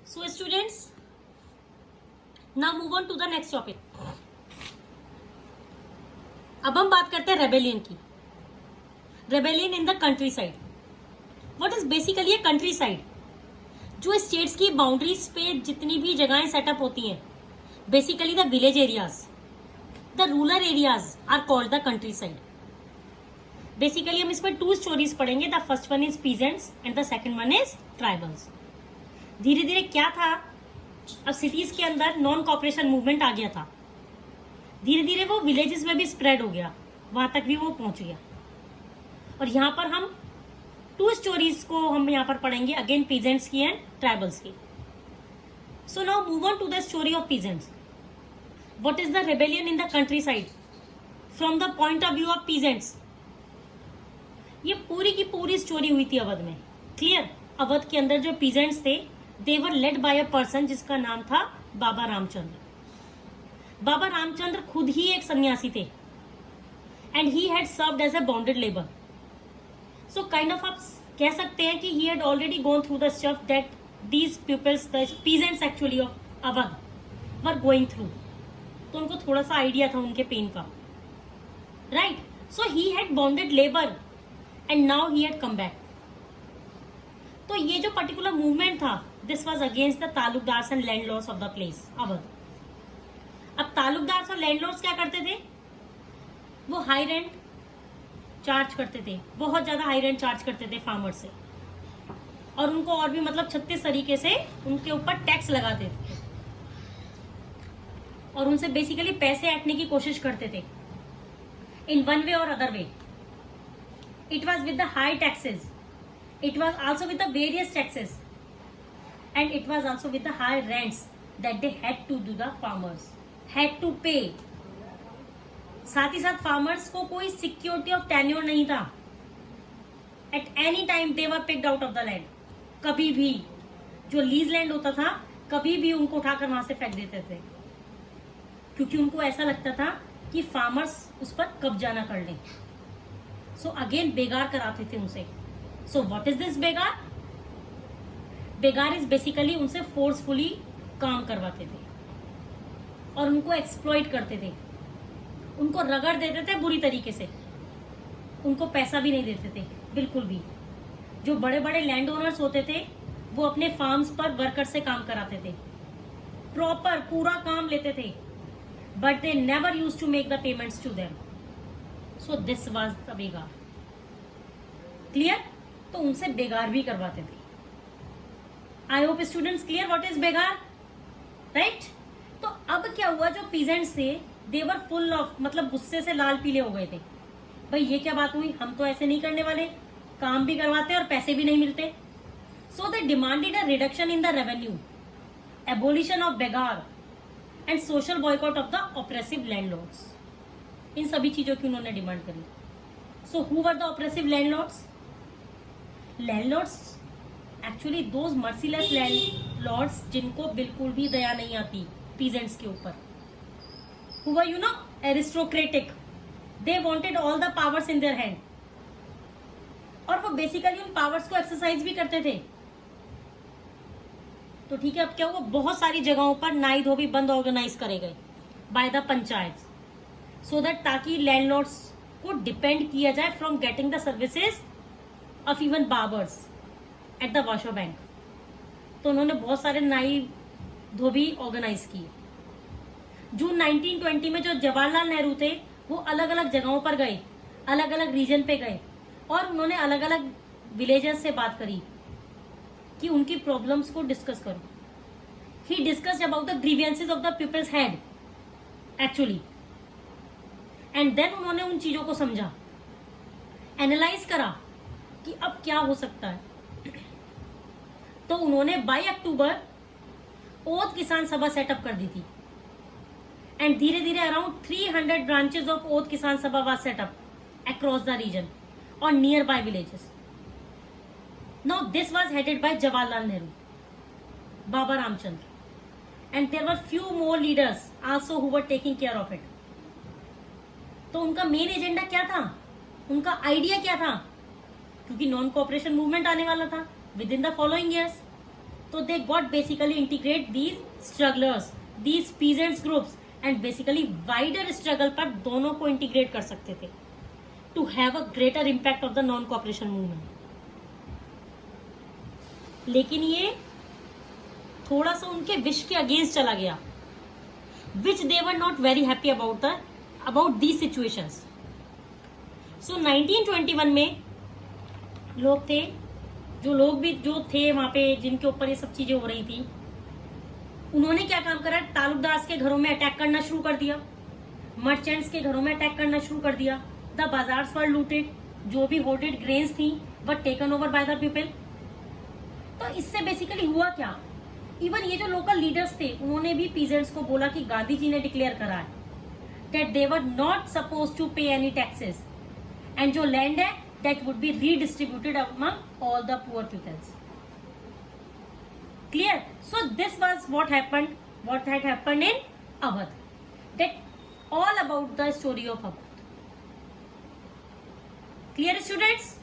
So students, now move on to the next topic. अब हम बात करते हैं रेबेलियन की. Rebellion in the countryside. What is basically a countryside? जो स्टेट्स की बाउंड्रीज पे जितनी भी जगहें सेटअप होती हैं, basically the village areas, the rural areas are called the countryside. Basically हम इसमें 2 स्टोरीज पढ़ेंगे. The first one is peasants and the second one is tribals. धीरे धीरे क्या था, अब सिटीज के अंदर नॉन कॉपरेशन मूवमेंट आ गया था. धीरे धीरे वो विलेजेस में भी स्प्रेड हो गया, वहां तक भी वो पहुंच गया. और यहाँ पर हम 2 स्टोरीज को हम यहाँ पर पढ़ेंगे, अगेन पीजेंट्स की एंड ट्राइबल्स की. So now move on to the story of peasants. What is the rebellion in the countryside from the point of view of peasants? ये पूरी की पूरी स्टोरी हुई थी अवध में. क्लियर? अवध के अंदर जो पीजेंट्स थे, दे वर लेड बाय अ पर्सन जिसका नाम था बाबा रामचंद्र. बाबा रामचंद्र खुद ही एक सन्यासी थे and he had served as a bonded labour. So kind of आप कह सकते हैं कि he had already gone through the stuff that these peoples, the peasants actually of Awadh were going through. तो उनको थोड़ा सा आइडिया था उनके पेन का, right? So he had bonded labour and now he had come back. तो ये जो पर्टिकुलर मूवमेंट था, this was against the taluqdars and landlords of the place Awadh. अब तालुकदार्स और लैंडलॉर्ड्स क्या करते थे? वो हाई रेंट चार्ज करते थे, बहुत ज्यादा हाई रेंट चार्ज करते थे फार्मर से, और उनको और भी मतलब 36 तरीके से उनके ऊपर टैक्स लगाते थे और उनसे बेसिकली पैसे ऐंठने की कोशिश करते थे इन वन वे और other way. It was with the high taxes, it was also with the various taxes, and it was also with the high rents that they had to do, the farmers had to pay. साथ ही साथ farmers को कोई security of tenure नहीं था. At any time they were picked out of the land. कभी भी जो lease land होता था, कभी भी उनको उठाकर वहां से फेंक देते थे, क्योंकि उनको ऐसा लगता था कि फार्मर्स उस पर कब्जा ना कर लें. सो अगेन बेगार कराते थे उनसे. So what is this बेगार? बेगार इज बेसिकली उनसे फोर्सफुली काम करवाते थे और उनको एक्सप्लॉइट करते थे, उनको रगड़ देते थे बुरी तरीके से, उनको पैसा भी नहीं देते थे बिल्कुल भी. जो बड़े बड़े लैंड ओनर्स होते थे, वो अपने फार्म्स पर वर्कर से काम कराते थे, प्रॉपर पूरा काम लेते थे, but they never use to make the payments to them. So this was the बेगार. क्लियर? तो उनसे बेगार भी करवाते थे. I hope students clear what is बेगार, राइट? तो अब क्या हुआ, जो पीजेंट्स थे दे वर फुल ऑफ, मतलब गुस्से से लाल पीले हो गए थे. भाई ये क्या बात हुई, हम तो ऐसे नहीं करने वाले, काम भी करवाते और पैसे भी नहीं मिलते. So they demanded a reduction in the revenue, abolition of बेगार and social boycott of the oppressive landlords. इन सभी चीजों की उन्होंने डिमांड करी. So who were the oppressive landlords? Landlords actually those merciless landlords जिनको बिल्कुल भी दया नहीं आती पीजेंट्स के ऊपर. Who were you know aristocratic. They wanted all the powers in their hand, और वो बेसिकली उन पावर्स को एक्सरसाइज भी करते थे. तो ठीक है, अब क्या हुआ, बहुत सारी जगहों पर नाई धोबी बंद ऑर्गेनाइज करे गए by the panchayat, so that ताकि लैंडलॉर्ड्स को डिपेंड किया जाए from getting the services of even barbers at the washer bank. तो उन्होंने बहुत सारे नाई धोबी ऑर्गेनाइज किए. जून 1920 में जो जवाहरलाल नेहरू थे, वो अलग अलग जगहों पर गए, अलग अलग रीजन पे गए, और उन्होंने अलग अलग विलेजर्स से बात करी कि उनकी प्रॉब्लम्स को डिस्कस करो. He discussed about the grievances of the peoples head actually, and then उन्होंने उन चीजों को समझा, एनालाइज करा कि अब क्या हो सकता है. तो उन्होंने 22 अक्टूबर ओध किसान सभा सेटअप कर दी थी, एंड धीरे धीरे around 300 branches of Oudh Kisan Sabha was set up across the region और nearby villages. Now this was headed by Jawaharlal Nehru, Baba Ramchandra, and there were few more leaders also who were taking care of it. तो उनका main agenda क्या था, उनका idea क्या था? क्योंकि non cooperation movement आने वाला था with in the following years. So they got basically integrate these strugglers, these peasants groups and basically wider struggle पर दोनों को integrate कर सकते थे to have a greater impact of the non-cooperation movement. लेकिन ये थोड़ा सा उनके विश के अगेंस्ट चला गया, which they were not very happy about these situations. So 1921 में लोग थे, जो थे वहां पे जिनके ऊपर ये सब चीजें हो रही थी, उन्होंने क्या काम करा, तालुकदार्स के घरों में अटैक करना शुरू कर दिया, मर्चेंट्स के घरों में अटैक करना शुरू कर दिया. द बाजार्स वर लूटेड, जो भी होर्डेड ग्रेन्स थी were taken over by the people. तो इससे बेसिकली हुआ क्या, इवन ये जो लोकल लीडर्स थे उन्होंने भी पीजेंट्स को बोला कि गांधी जी ने डिक्लेयर करा है that they were not suppose to pay any taxes and जो लैंड है that would be redistributed among all the poor peoples. Clear? So this was what had happened in Awadh. That all about the story of Awadh. Clear, students?